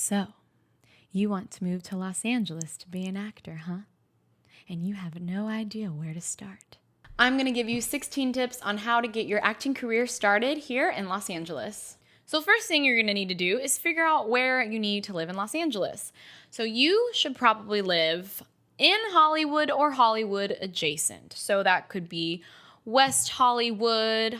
So, you want to move to Los Angeles to be an actor, huh? And you have no idea where to start. I'm going to give you 16 tips on how to get your acting career started here in Los Angeles. So first thing you're going to need to do is figure out where you need to live in Los Angeles. So you should probably live in Hollywood or Hollywood adjacent. So that could be West Hollywood,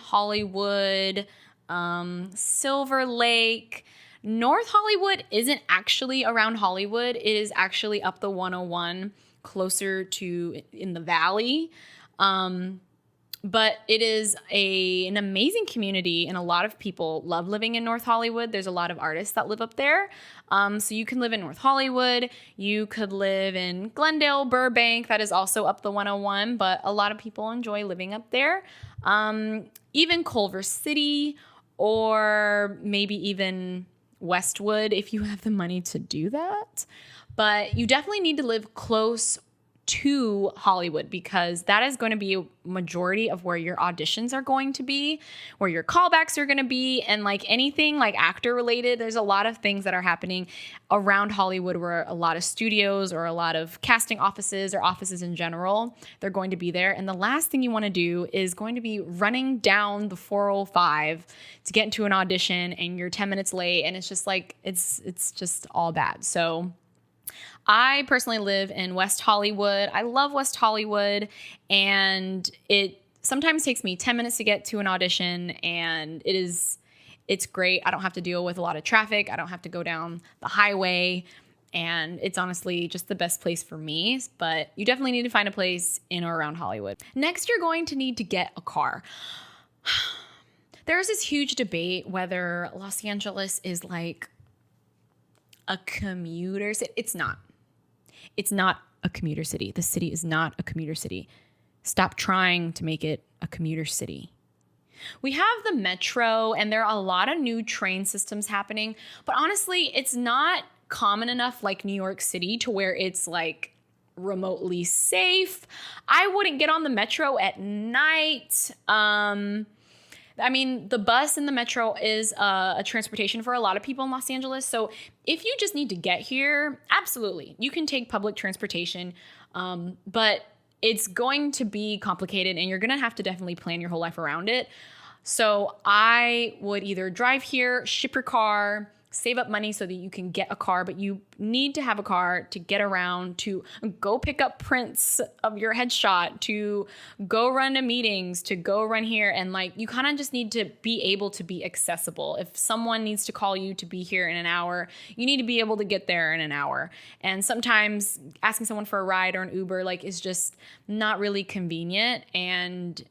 Silver Lake. North Hollywood isn't actually around Hollywood. It is actually up the 101, closer to in the valley. But it is an amazing community, and a lot of people love living in North Hollywood. There's a lot of artists that live up there. So you can live in North Hollywood. You could live in Glendale, Burbank. That is also up the 101, but a lot of people enjoy living up there. Even Culver City, or maybe even Westwood if you have the money to do that. But you definitely need to live close to Hollywood, because that is going to be a majority of where your auditions are going to be, where your callbacks are going to be, and like anything like actor related, there's a lot of things that are happening around Hollywood where a lot of studios or a lot of casting offices or offices in general, they're going to be there. And the last thing you want to do is going to be running down the 405 to get into an audition and you're 10 minutes late, and it's just like it's just all bad. So I personally live in West Hollywood. I love West Hollywood, and it sometimes takes me 10 minutes to get to an audition, and it's great. I don't have to deal with a lot of traffic. I don't have to go down the highway, and it's honestly just the best place for me. But you definitely need to find a place in or around Hollywood. Next, you're going to need to get a car. There's this huge debate whether Los Angeles is like a commuter city. It's not. It's not a commuter city. The city is not a commuter city. Stop trying to make it a commuter city. We have the metro, and there are a lot of new train systems happening, but honestly, it's not common enough like New York City to where it's like remotely safe. I wouldn't get on the metro at night. I mean, the bus and the metro is a transportation for a lot of people in Los Angeles. So if you just need to get here, absolutely, you can take public transportation. But it's going to be complicated, and you're going to have to definitely plan your whole life around it. So I would either drive here, ship your car, save up money so that you can get a car, but you need to have a car to get around, to go pick up prints of your headshot, to go run to meetings, to go run here. And like, you kind of just need to be able to be accessible. If someone needs to call you to be here in an hour, you need to be able to get there in an hour. And sometimes asking someone for a ride or an Uber like is just not really convenient. And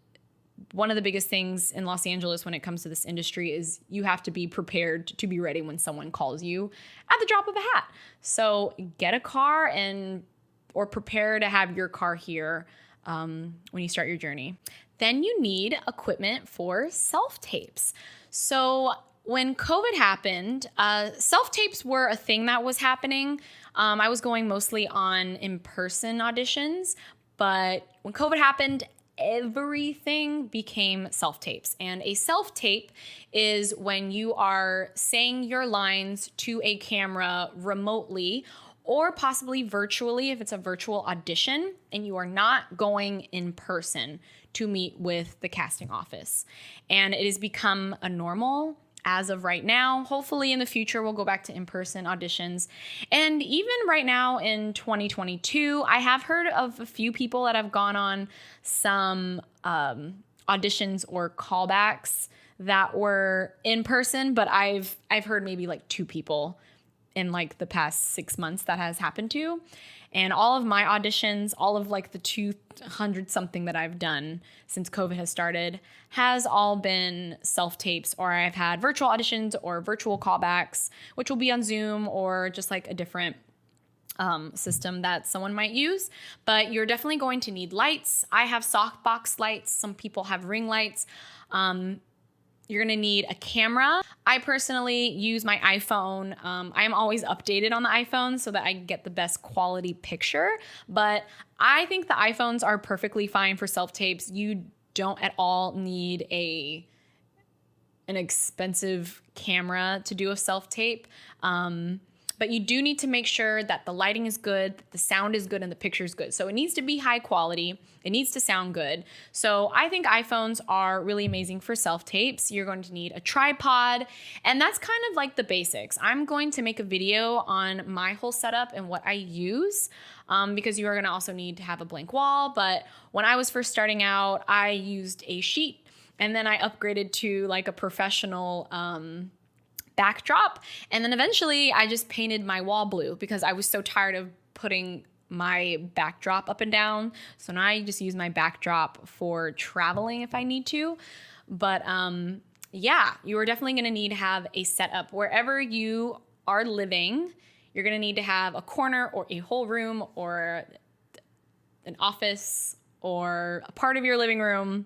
one of the biggest things in Los Angeles when it comes to this industry is you have to be prepared to be ready when someone calls you at the drop of a hat. So get a car or prepare to have your car here when you start your journey. Then you need equipment for self-tapes. So when COVID happened, self-tapes were a thing that was happening. I was going mostly on in-person auditions, but when COVID happened, everything became self-tapes. And a self-tape is when you are saying your lines to a camera remotely or possibly virtually if it's a virtual audition and you are not going in person to meet with the casting office. And it has become a normal as of right now. Hopefully in the future, we'll go back to in-person auditions. And even right now in 2022, I have heard of a few people that have gone on some auditions or callbacks that were in person, but I've heard maybe like 2 people in like the past 6 months that has happened to. And all of my auditions, all of like the 200 something that I've done since COVID has started has all been self-tapes, or I've had virtual auditions or virtual callbacks, which will be on Zoom or just like a different system that someone might use. But you're definitely going to need lights. I have softbox lights. Some people have ring lights. You're going to need a camera. I personally use my iPhone. I am always updated on the iPhone so that I get the best quality picture. But I think the iPhones are perfectly fine for self-tapes. You don't at all need an expensive camera to do a self-tape. But you do need to make sure that the lighting is good, that the sound is good, and the picture is good. So it needs to be high quality. It needs to sound good. So I think iPhones are really amazing for self-tapes. You're going to need a tripod, and that's kind of like the basics. I'm going to make a video on my whole setup and what I use, because you are going to also need to have a blank wall. But when I was first starting out, I used a sheet, and then I upgraded to like a professional backdrop. And then eventually I just painted my wall blue because I was so tired of putting my backdrop up and down. So now I just use my backdrop for traveling if I need to. But yeah, you are definitely going to need to have a setup wherever you are living. You're going to need to have a corner or a whole room or an office or a part of your living room.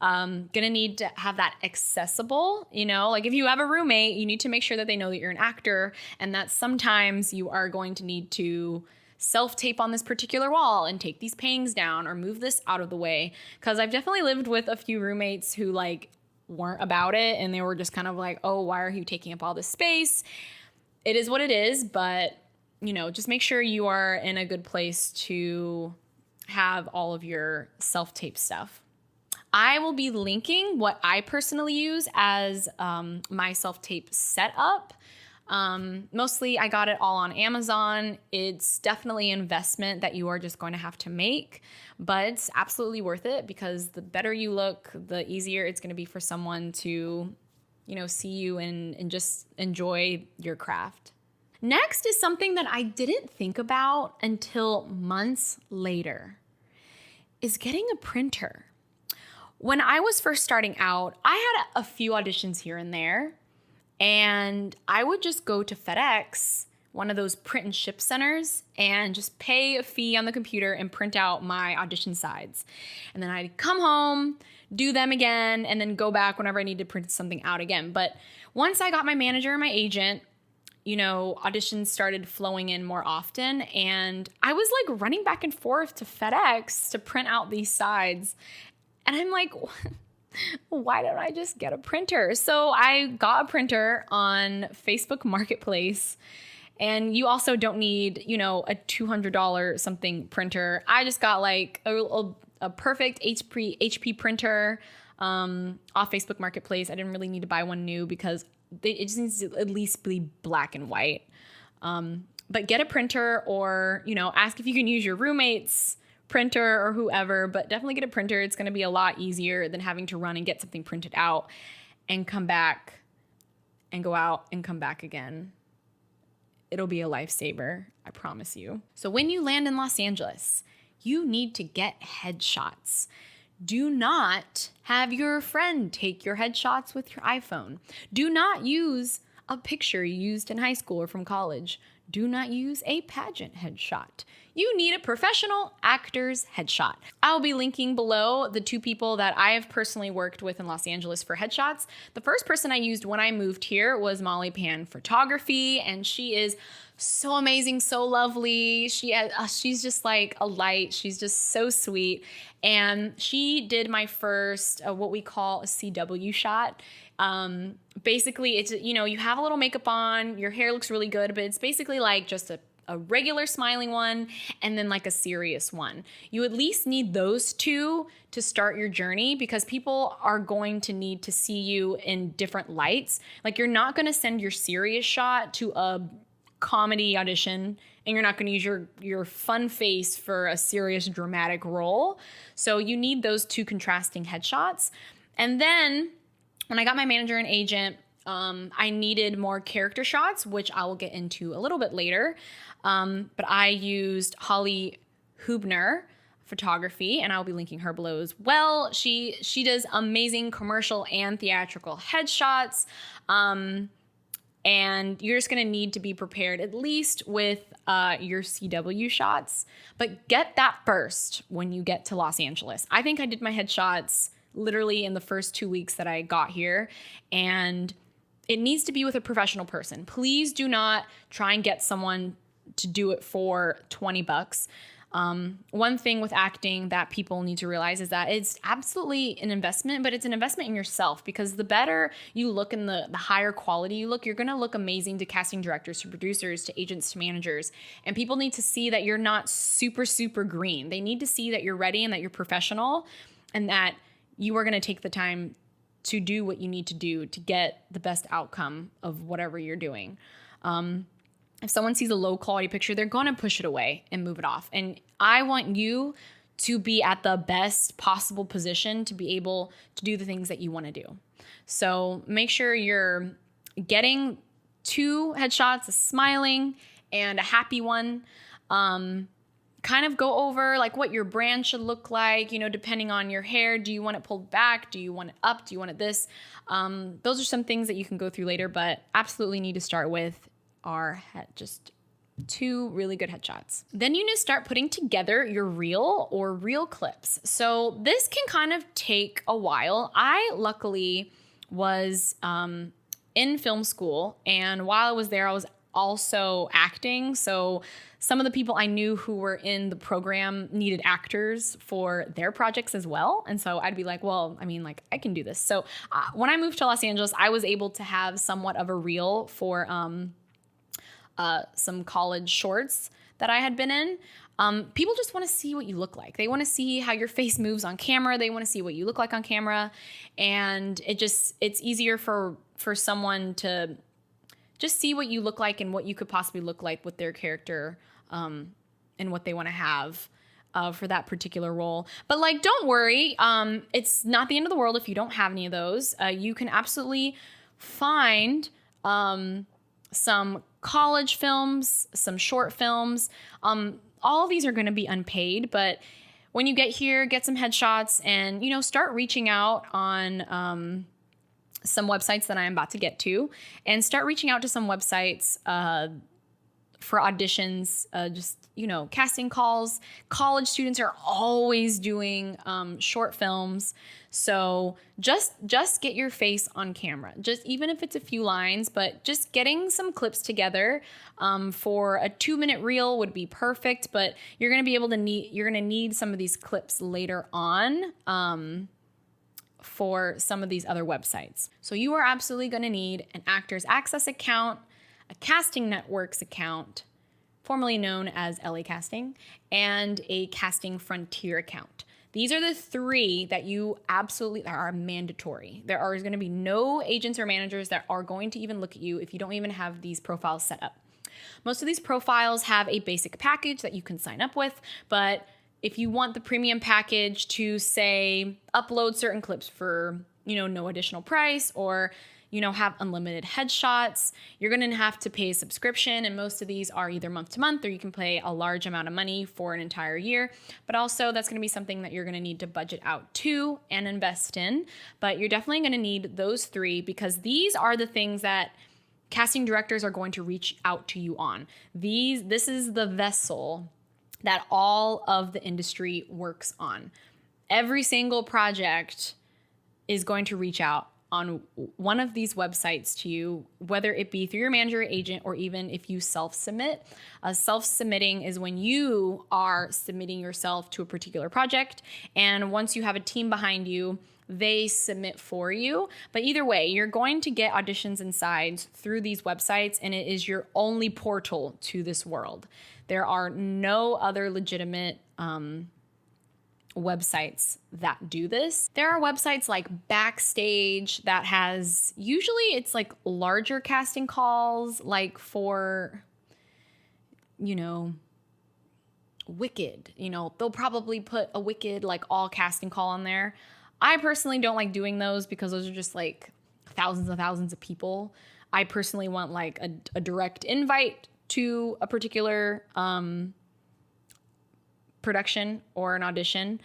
Gonna need to have that accessible, you know, like if you have a roommate, you need to make sure that they know that you're an actor and that sometimes you are going to need to self-tape on this particular wall and take these paintings down or move this out of the way. Cause I've definitely lived with a few roommates who like weren't about it and they were just kind of like, oh, why are you taking up all this space? It is what it is, but you know, just make sure you are in a good place to have all of your self-tape stuff. I will be linking what I personally use as my self-tape setup. Mostly I got it all on Amazon. It's definitely an investment that you are just going to have to make, but it's absolutely worth it because the better you look, the easier it's going to be for someone to, you know, see you and just enjoy your craft. Next is something that I didn't think about until months later, is getting a printer. When I was first starting out, I had a few auditions here and there, and I would just go to FedEx, one of those print and ship centers, and just pay a fee on the computer and print out my audition sides. And then I'd come home, do them again, and then go back whenever I needed to print something out again. But once I got my manager and my agent, you know, auditions started flowing in more often, and I was like running back and forth to FedEx to print out these sides. And I'm like, why don't I just get a printer? So I got a printer on Facebook Marketplace. And you also don't need, you know, a $200 something printer. I just got like a perfect HP printer off Facebook Marketplace. I didn't really need to buy one new because it just needs to at least be black and white. But get a printer or, you know, ask if you can use your roommate's printer or whoever, but definitely get a printer. It's going to be a lot easier than having to run and get something printed out and come back and go out and come back again. It'll be a lifesaver, I promise you. So when you land in Los Angeles, you need to get headshots. Do not have your friend take your headshots with your iPhone. Do not use a picture you used in high school or from college. Do not use a pageant headshot. You need a professional actor's headshot. I'll be linking below the two people that I have personally worked with in Los Angeles for headshots. The first person I used when I moved here was Molly Pan Photography, and she is so amazing, so lovely. She's just like a light. She's just so sweet. And she did my first, what we call a CW shot. Basically, it's, you know, you have a little makeup on, your hair looks really good, but it's basically like just a regular smiling one and then like a serious one. You at least need those two to start your journey because people are going to need to see you in different lights. Like you're not going to send your serious shot to a comedy audition and you're not going to use your fun face for a serious dramatic role. So you need those two contrasting headshots. And then when I got my manager and agent, I needed more character shots, which I will get into a little bit later. But I used Holly Huebner Photography, and I'll be linking her below as well. She does amazing commercial and theatrical headshots. And you're just going to need to be prepared at least with your CW shots. But get that first when you get to Los Angeles. I think I did my headshots literally in the first 2 weeks that I got here. And it needs to be with a professional person. Please do not try and get someone to do it for $20. One thing with acting that people need to realize is that it's absolutely an investment, but it's an investment in yourself, because the better you look and the higher quality you look, you're going to look amazing to casting directors, to producers, to agents, to managers. And people need to see that you're not super, super green. They need to see that you're ready and that you're professional and that you are going to take the time to do what you need to do to get the best outcome of whatever you're doing. If someone sees a low quality picture, they're going to push it away and move it off. And I want you to be at the best possible position to be able to do the things that you want to do. So make sure you're getting 2 headshots, a smiling and a happy one. Kind of go over like what your brand should look like, you know, depending on your hair. Do you want it pulled back? Do you want it up? Do you want it this? Those are some things that you can go through later, but absolutely need to start with are just 2 really good headshots. Then you need to start putting together your reel or reel clips. So this can kind of take a while. I luckily was in film school, and while I was there, I was also acting. So some of the people I knew who were in the program needed actors for their projects as well. And so I'd be like, well, I mean, like, I can do this. So when I moved to Los Angeles, I was able to have somewhat of a reel for some college shorts that I had been in. People just want to see what you look like. They want to see how your face moves on camera. They want to see what you look like on camera. And it's easier for someone to just see what you look like and what you could possibly look like with their character, and what they want to have for that particular role. But like, don't worry. It's not the end of the world if you don't have any of those. You can absolutely find some college films, some short films. All of these are going to be unpaid, but when you get here, get some headshots and, you know, start reaching out on some websites that I'm about to get to, and start reaching out to some websites for auditions, just, you know, casting calls. College students are always doing short films. So just get your face on camera, just even if it's a few lines, but just getting some clips together for a 2-minute reel would be perfect, but you're going to need some of these clips later on for some of these other websites. So you are absolutely going to need an Actors Access account, a Casting Networks account, formerly known as LA Casting, and a Casting Frontier account. These are the 3 that you absolutely are mandatory. There are going to be no agents or managers that are going to even look at you if you don't even have these profiles set up. Most of these profiles have a basic package that you can sign up with, but if you want the premium package to, say, upload certain clips for, you know, no additional price, or, you know, have unlimited headshots, you're going to have to pay a subscription. And most of these are either month to month, or you can pay a large amount of money for an entire year. But also that's going to be something that you're going to need to budget out to and invest in. But you're definitely going to need those 3, because these are the things that casting directors are going to reach out to you on. This is the vessel that all of the industry works on. Every single project is going to reach out on one of these websites to you, whether it be through your manager or agent, or even if you self-submit. Self-submitting is when you are submitting yourself to a particular project, and once you have a team behind you, they submit for you. But either way, you're going to get auditions and sides through these websites, and it is your only portal to this world. There are no other legitimate websites that do this. There are websites like Backstage that has, usually it's like larger casting calls, like for, you know, Wicked. You know, they'll probably put a Wicked, like, all casting call on there. I personally don't like doing those because those are just like thousands and thousands of people. I personally want like a direct invite to a particular production or an audition.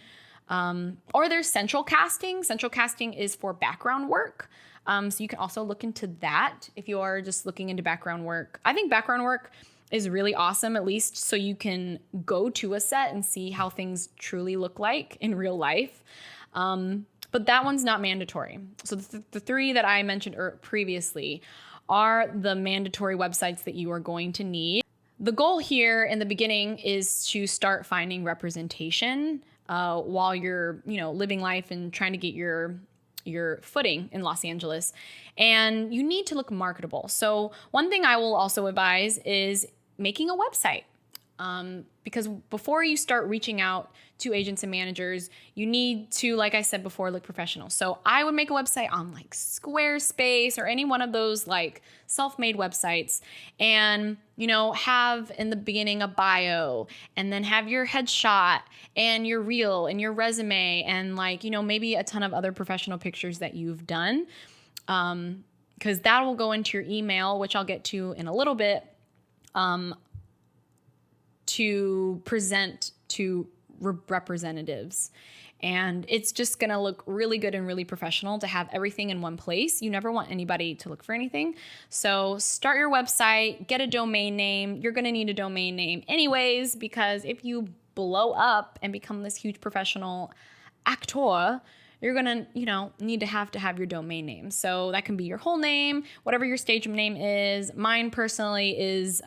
Or there's central casting. Central casting is for background work. So you can also look into that if you are just looking into background work. I think background work is really awesome, at least so you can go to a set and see how things truly look like in real life. But that one's not mandatory. So the 3 that I mentioned previously are the mandatory websites that you are going to need. The goal here in the beginning is to start finding representation while you're, living life and trying to get your footing in Los Angeles. And you need to look marketable. So one thing I will also advise is making a website. Because before you start reaching out to agents and managers, you need to, like I said before, look professional. So I would make a website on like Squarespace or any one of those like self-made websites, and, have in the beginning a bio, and then have your headshot and your reel and your resume and like, maybe a ton of other professional pictures that you've done. Because that will go into your email, which I'll get to in a little bit. To present to representatives. And it's just going to look really good and really professional to have everything in one place. You never want anybody to look for anything. So start your website, get a domain name. You're going to need a domain name anyways, because if you blow up and become this huge professional actor, you're going to, need to have your domain name. So that can be your whole name, whatever your stage name is. Mine personally is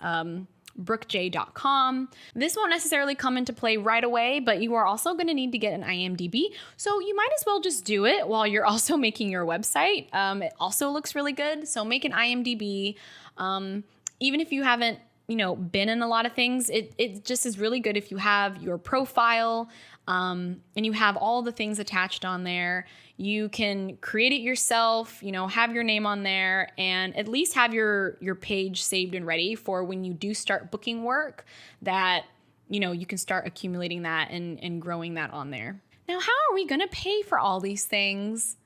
brookj.com. This won't necessarily come into play right away, but you are also going to need to get an IMDB. So you might as well just do it while you're also making your website. It also looks really good. So make an IMDB. Even if you haven't, been in a lot of things, it just is really good if you have your profile, and you have all the things attached on there. You can create it yourself, have your name on there, and at least have your page saved and ready for when you do start booking work that, you can start accumulating that and growing that on there. Now, how are we going to pay for all these things?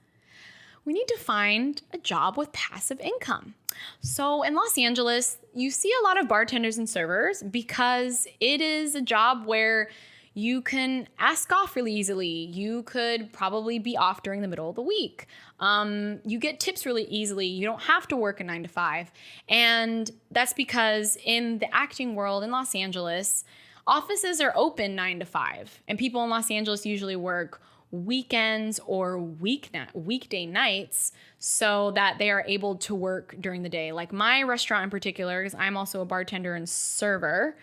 We need to find a job with passive income. So in Los Angeles, you see a lot of bartenders and servers because it is a job where you can ask off really easily. You could probably be off during the middle of the week. You get tips really easily. You don't have to work a 9 to 5. And that's because in the acting world in Los Angeles, offices are open 9 to 5. And people in Los Angeles usually work weekends or weekday nights so that they are able to work during the day. Like my restaurant in particular, because I'm also a bartender and server,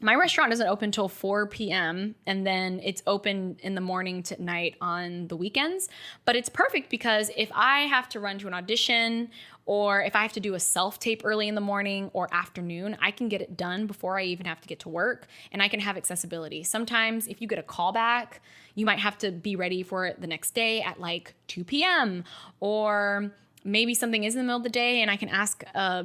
my restaurant doesn't open till 4 p.m. and then it's open in the morning to night on the weekends. But it's perfect because if I have to run to an audition or if I have to do a self-tape early in the morning or afternoon, I can get it done before I even have to get to work, and I can have accessibility. Sometimes if you get a call back, you might have to be ready for it the next day at like 2 p.m. Or maybe something is in the middle of the day and I can ask a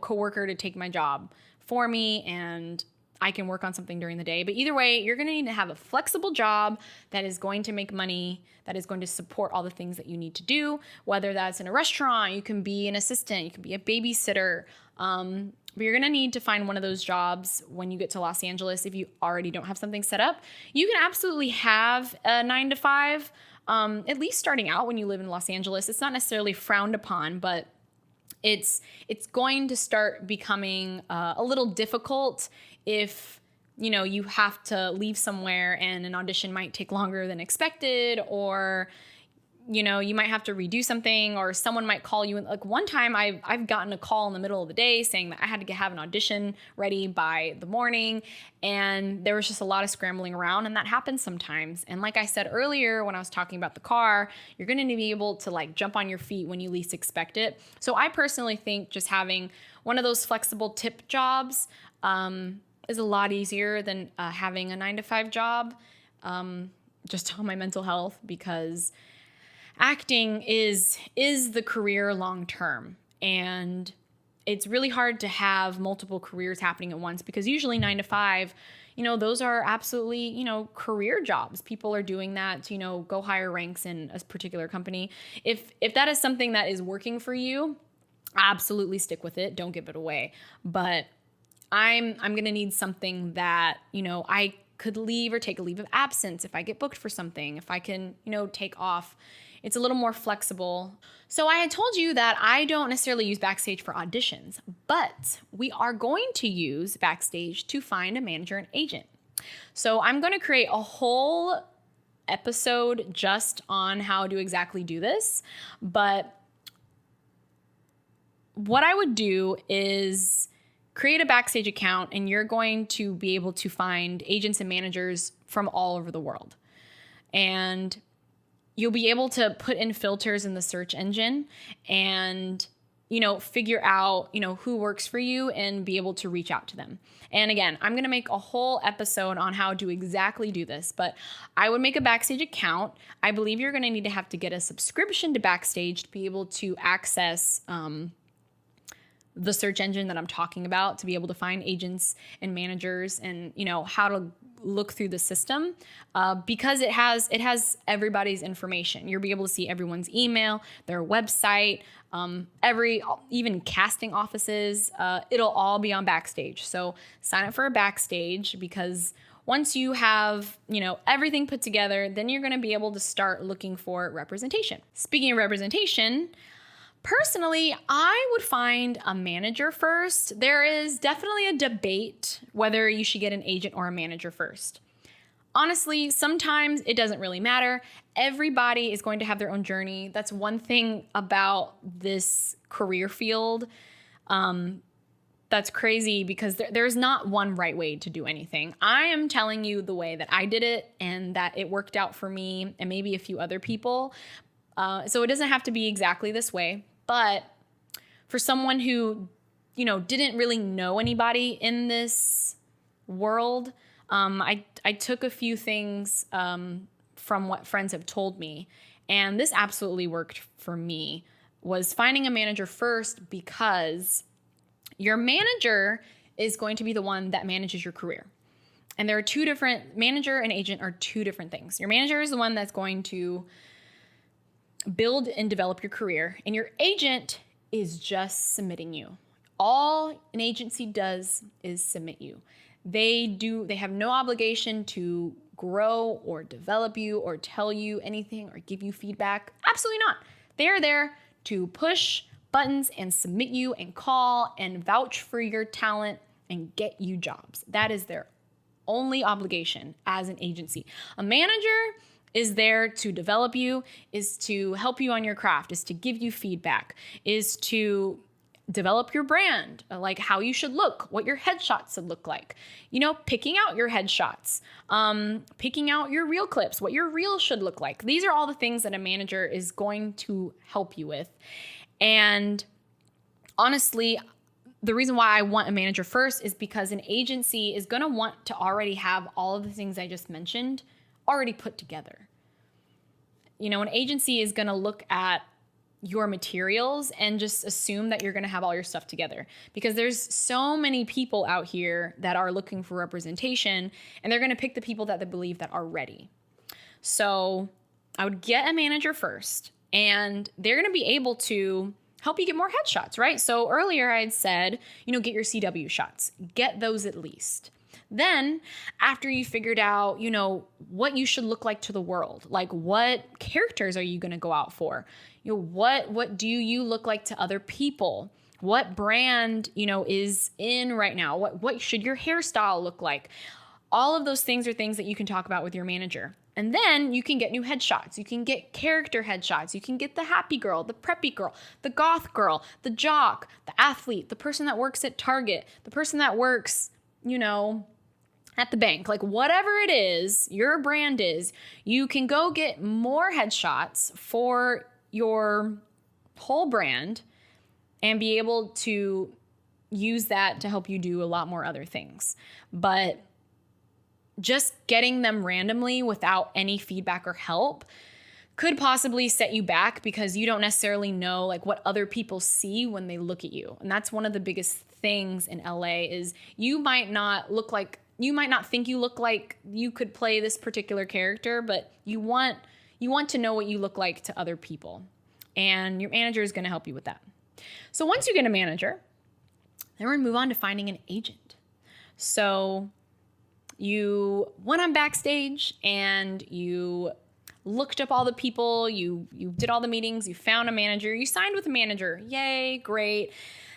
coworker to take my job for me and I can work on something during the day. But either way, you're going to need to have a flexible job that is going to make money, that is going to support all the things that you need to do, whether that's in a restaurant, you can be an assistant, you can be a babysitter. But you're going to need to find one of those jobs when you get to Los Angeles. If you already don't have something set up, you can absolutely have a 9 to 5, at least starting out when you live in Los Angeles. It's not necessarily frowned upon, but it's going to start becoming a little difficult if you have to leave somewhere and an audition might take longer than expected, or you might have to redo something, or someone might call you. Like one time I've gotten a call in the middle of the day saying that I had to have an audition ready by the morning, and there was just a lot of scrambling around, and that happens sometimes. And like I said earlier when I was talking about the car, you're going to be able to like jump on your feet when you least expect it. So I personally think just having one of those flexible tip jobs is a lot easier than having a 9 to 5 job, just on my mental health, because acting is the career long term, and it's really hard to have multiple careers happening at once, because usually 9 to 5, those are absolutely, career jobs. People are doing that to, go higher ranks in a particular company. If that is something that is working for you, absolutely stick with it. Don't give it away. But I'm going to need something that, I could leave or take a leave of absence if I get booked for something, if I can, take off. It's a little more flexible. So I had told you that I don't necessarily use Backstage for auditions, but we are going to use Backstage to find a manager and agent. So I'm going to create a whole episode just on how to exactly do this. But what I would do is create a Backstage account, and you're going to be able to find agents and managers from all over the world. And you'll be able to put in filters in the search engine and, figure out, who works for you and be able to reach out to them. And again, I'm going to make a whole episode on how to exactly do this, but I would make a Backstage account. I believe you're going to have to get a subscription to Backstage to be able to access the search engine that I'm talking about, to be able to find agents and managers and, how to look through the system, because it has everybody's information. You'll be able to see everyone's email, their website, even casting offices. It'll all be on Backstage. So sign up for a Backstage, because once you have, everything put together, then you're going to be able to start looking for representation. Speaking of representation, personally, I would find a manager first. There is definitely a debate whether you should get an agent or a manager first. Honestly, sometimes it doesn't really matter. Everybody is going to have their own journey. That's one thing about this career field. That's crazy, because there's not one right way to do anything. I am telling you the way that I did it and that it worked out for me and maybe a few other people. So it doesn't have to be exactly this way. But for someone who, didn't really know anybody in this world, I took a few things from what friends have told me, and this absolutely worked for me, was finding a manager first, because your manager is going to be the one that manages your career. And there are two different, manager and agent are two different things. Your manager is the one that's going to build and develop your career, and your agent is just submitting you. All an agency does is submit you. They have no obligation to grow or develop you or tell you anything or give you feedback. Absolutely not. They're there to push buttons and submit you and call and vouch for your talent and get you jobs. That is their only obligation as an agency. A manager is there to develop you, is to help you on your craft, is to give you feedback, is to develop your brand, like how you should look, what your headshots should look like, picking out your headshots, picking out your reel clips, what your reel should look like. These are all the things that a manager is going to help you with. And honestly, the reason why I want a manager first is because an agency is going to want to already have all of the things I just mentioned already put together. An agency is going to look at your materials and just assume that you're going to have all your stuff together, because there's so many people out here that are looking for representation, and they're going to pick the people that they believe that are ready. So I would get a manager first, and they're going to be able to help you get more headshots, right? So earlier I had said, get your CW shots, get those at least. Then, after you figured out, what you should look like to the world, like what characters are you going to go out for? What do you look like to other people? What brand, is in right now? What should your hairstyle look like? All of those things are things that you can talk about with your manager. And then you can get new headshots. You can get character headshots. You can get the happy girl, the preppy girl, the goth girl, the jock, the athlete, the person that works at Target, the person that works, at the bank, like whatever it is, your brand is, you can go get more headshots for your whole brand and be able to use that to help you do a lot more other things. But just getting them randomly without any feedback or help could possibly set you back, because you don't necessarily know like what other people see when they look at you. And that's one of the biggest things in LA is you might not think you look like you could play this particular character, but you want to know what you look like to other people. And your manager is going to help you with that. So once you get a manager, then we're going to move on to finding an agent. So you went on Backstage and you looked up all the people, you did all the meetings, you found a manager, you signed with a manager. Yay, great.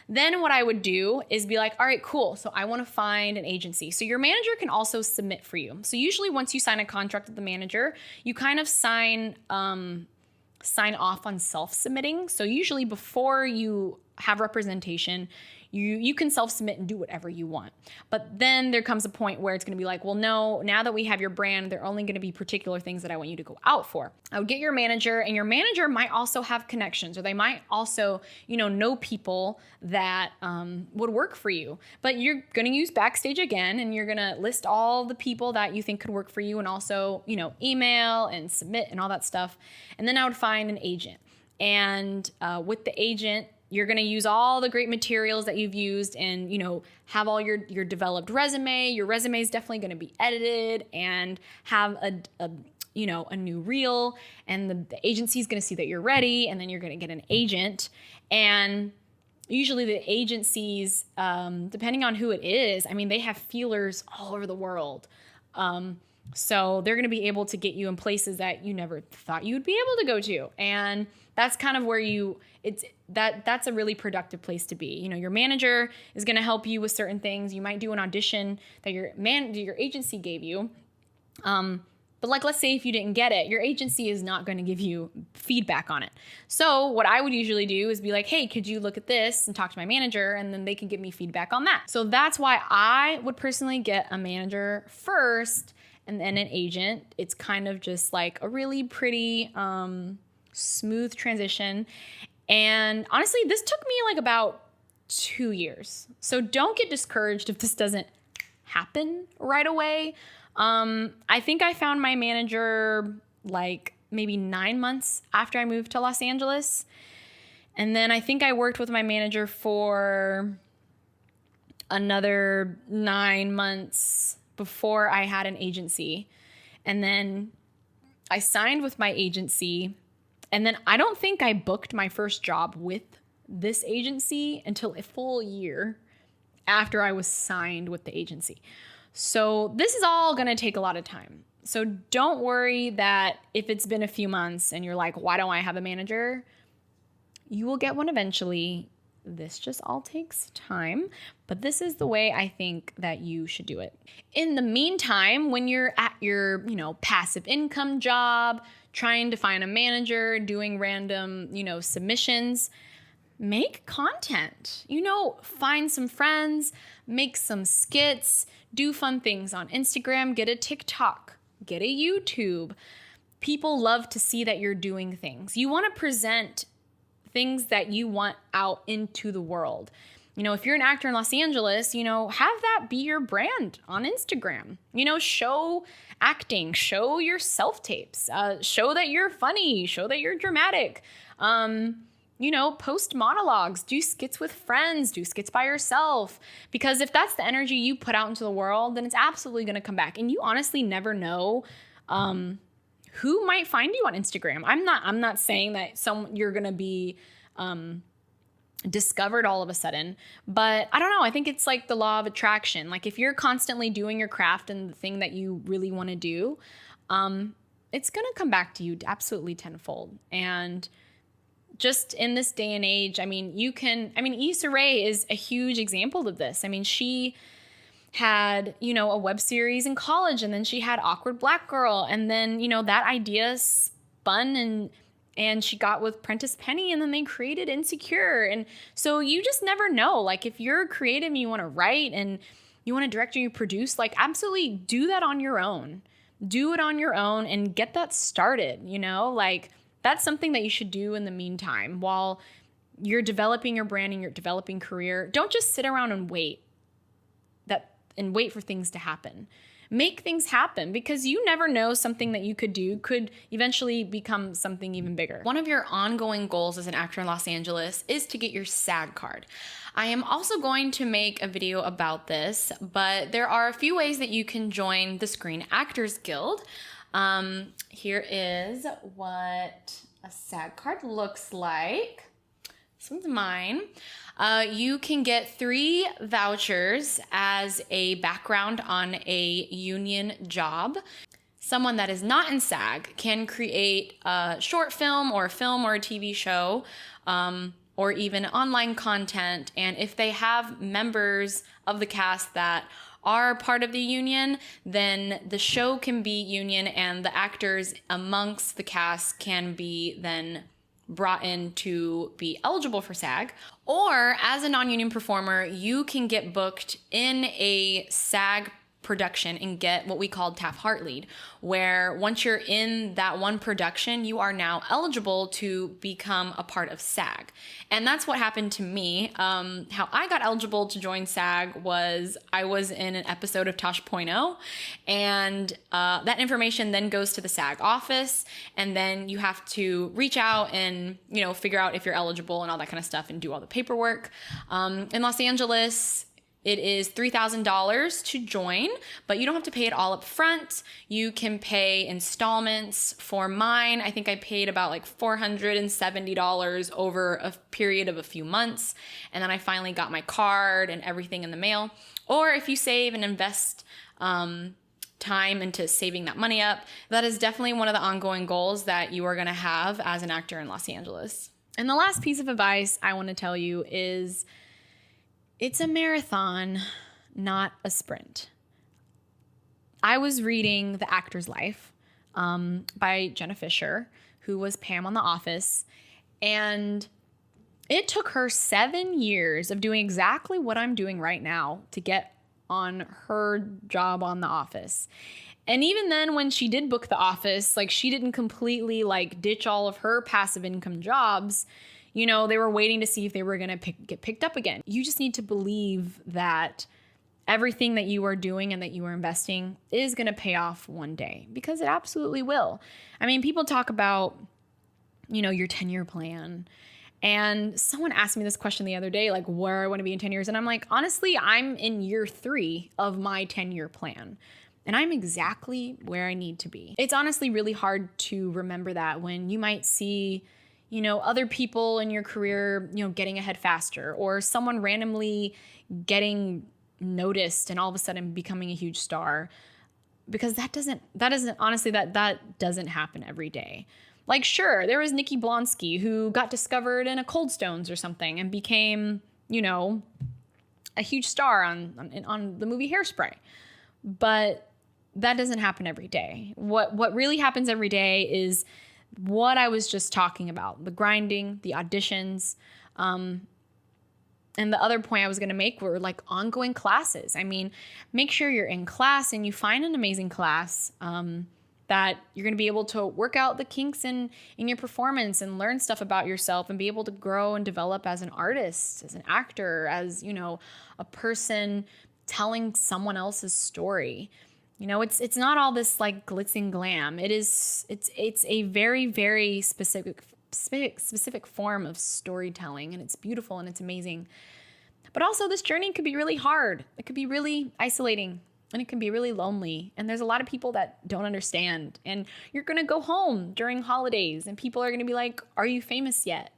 Then what I would do is be like, all right, cool. So I want to find an agency. So your manager can also submit for you. So usually once you sign a contract with the manager, you kind of sign off on self-submitting. So usually before you have representation, you can self-submit and do whatever you want. But then there comes a point where it's going to be like, well, no, now that we have your brand, there are only going to be particular things that I want you to go out for. I would get your manager, and your manager might also have connections, or they might also, know people that would work for you. But you're going to use Backstage again, and you're going to list all the people that you think could work for you, and also, email and submit and all that stuff. And then I would find an agent. And with the agent, you're going to use all the great materials that you've used and, have all your developed resume. Your resume is definitely going to be edited and have a new reel. And the agency is going to see that you're ready. And then you're going to get an agent. And usually the agencies, depending on who it is, they have feelers all over the world. So they're going to be able to get you in places that you never thought you would be able to go to. And that's kind of where that's a really productive place to be. Your manager is going to help you with certain things. You might do an audition that your agency gave you. But let's say if you didn't get it, your agency is not going to give you feedback on it. So what I would usually do is be like, hey, could you look at this and talk to my manager? And then they can give me feedback on that. So that's why I would personally get a manager first and then an agent. It's kind of just like a really pretty smooth transition. And honestly, this took me about 2 years. So don't get discouraged if this doesn't happen right away. I think I found my manager maybe 9 months after I moved to Los Angeles. And then I think I worked with my manager for another 9 months before I had an agency. And then I signed with my agency. And then I don't think I booked my first job with this agency until a full year after I was signed with the agency. So this is all going to take a lot of time. So don't worry that if it's been a few months and you're like, why don't I have a manager? You will get one eventually. This just all takes time, but this is the way I think that you should do it. In the meantime, when you're at your, passive income job, trying to find a manager, doing random, submissions, make content, find some friends, make some skits, do fun things on Instagram, get a TikTok, get a YouTube. People love to see that you're doing things. You want to present things that you want out into the world. If you're an actor in Los Angeles, have that be your brand on Instagram. Show acting, show your self-tapes, show that you're funny, show that you're dramatic. Post monologues, do skits with friends, do skits by yourself. Because if that's the energy you put out into the world, then it's absolutely going to come back. And you honestly never know who might find you on Instagram. I'm not saying that you're going to be discovered all of a sudden, but I don't know. I think it's like the law of attraction. Like if you're constantly doing your craft and the thing that you really want to do, it's going to come back to you absolutely tenfold. And just in this day and age, Issa Rae is a huge example of this. She had, a web series in college, and then she had Awkward Black Girl. And then, that idea spun and she got with Prentice Penny, and then they created Insecure. And so you just never know. Like if you're creative and you want to write and you want to direct and you produce, absolutely do that on your own. Do it on your own and get that started, that's something that you should do in the meantime while you're developing your brand and you're developing career. Don't just sit around and wait for things to happen. Make things happen, because you never know, something that you could do could eventually become something even bigger. One of your ongoing goals as an actor in Los Angeles is to get your SAG card. I am also going to make a video about this, but there are a few ways that you can join the Screen Actors Guild. Here is what a SAG card looks like. This one's mine. You can get 3 vouchers as a background on a union job. Someone that is not in SAG can create a short film or a TV show, or even online content. And if they have members of the cast that are part of the union, then the show can be union, and the actors amongst the cast can be then brought in to be eligible for SAG, or as a non-union performer, you can get booked in a SAG production and get what we call Taft-Hart lead, where once you're in that one production, you are now eligible to become a part of SAG. And that's what happened to me. How I got eligible to join SAG was I was in an episode of Tosh Point oh, and that information then goes to the SAG office, and then you have to reach out and, figure out if you're eligible and all that kind of stuff and do all the paperwork. In Los Angeles, it is $3,000 to join, but you don't have to pay it all up front. You can pay installments. For mine, I think I paid about like $470 over a period of a few months. And then I finally got my card and everything in the mail. Or if you save and invest time into saving that money up, that is definitely one of the ongoing goals that you are going to have as an actor in Los Angeles. And the last piece of advice I want to tell you is, it's a marathon, not a sprint. I was reading The Actor's Life by Jenna Fisher, who was Pam on The Office, and it took her 7 years of doing exactly what I'm doing right now to get on her job on The Office. And even then, when she did book The Office, she didn't completely ditch all of her passive income jobs. They were waiting to see if they were going to get picked up again. You just need to believe that everything that you are doing and that you are investing is going to pay off one day, because it absolutely will. I mean, people talk about, your 10-year plan. And someone asked me this question the other day, where I want to be in 10 years. And I'm like, honestly, I'm in year 3 of my 10-year plan. And I'm exactly where I need to be. It's honestly really hard to remember that when you might see other people in your career, getting ahead faster, or someone randomly getting noticed and all of a sudden becoming a huge star, because that doesn't happen every day. Sure, there was Nikki Blonsky who got discovered in a Cold Stones or something and became, a huge star on the movie Hairspray. But that doesn't happen every day. What really happens every day is what I was just talking about, the grinding, the auditions, and the other point I was going to make were ongoing classes. I mean, make sure you're in class and you find an amazing class that you're going to be able to work out the kinks in your performance and learn stuff about yourself and be able to grow and develop as an artist, as an actor, as, a person telling someone else's story. It's not all this glitz and glam. It's a very, very specific form of storytelling, and it's beautiful and it's amazing. But also, this journey could be really hard. It could be really isolating, and it can be really lonely. And there's a lot of people that don't understand. And you're going to go home during holidays, and people are going to be like, "Are you famous yet?"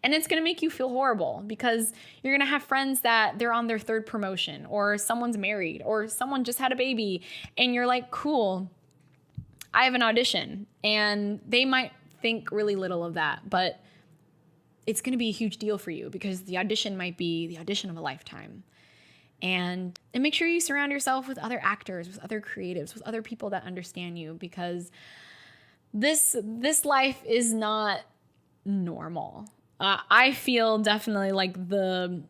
And it's going to make you feel horrible, because you're going to have friends that they're on their 3rd promotion, or someone's married, or someone just had a baby, and you're like, cool, I have an audition. And they might think really little of that, but it's going to be a huge deal for you, because the audition might be the audition of a lifetime. And make sure you surround yourself with other actors, with other creatives, with other people that understand you, because this life is not normal. I feel definitely like the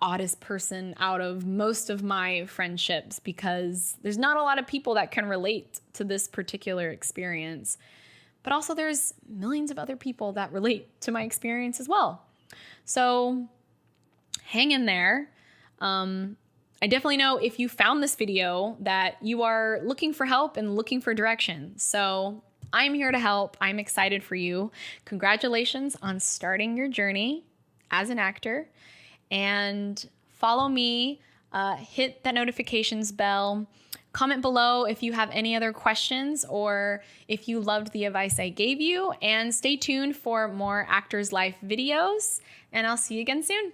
oddest person out of most of my friendships, because there's not a lot of people that can relate to this particular experience. But also there's millions of other people that relate to my experience as well. So hang in there. I definitely know if you found this video that you are looking for help and looking for direction. So I'm here to help. I'm excited for you. Congratulations on starting your journey as an actor. And follow me, hit that notifications bell. Comment below if you have any other questions or if you loved the advice I gave you. And stay tuned for more Actors Life videos. And I'll see you again soon.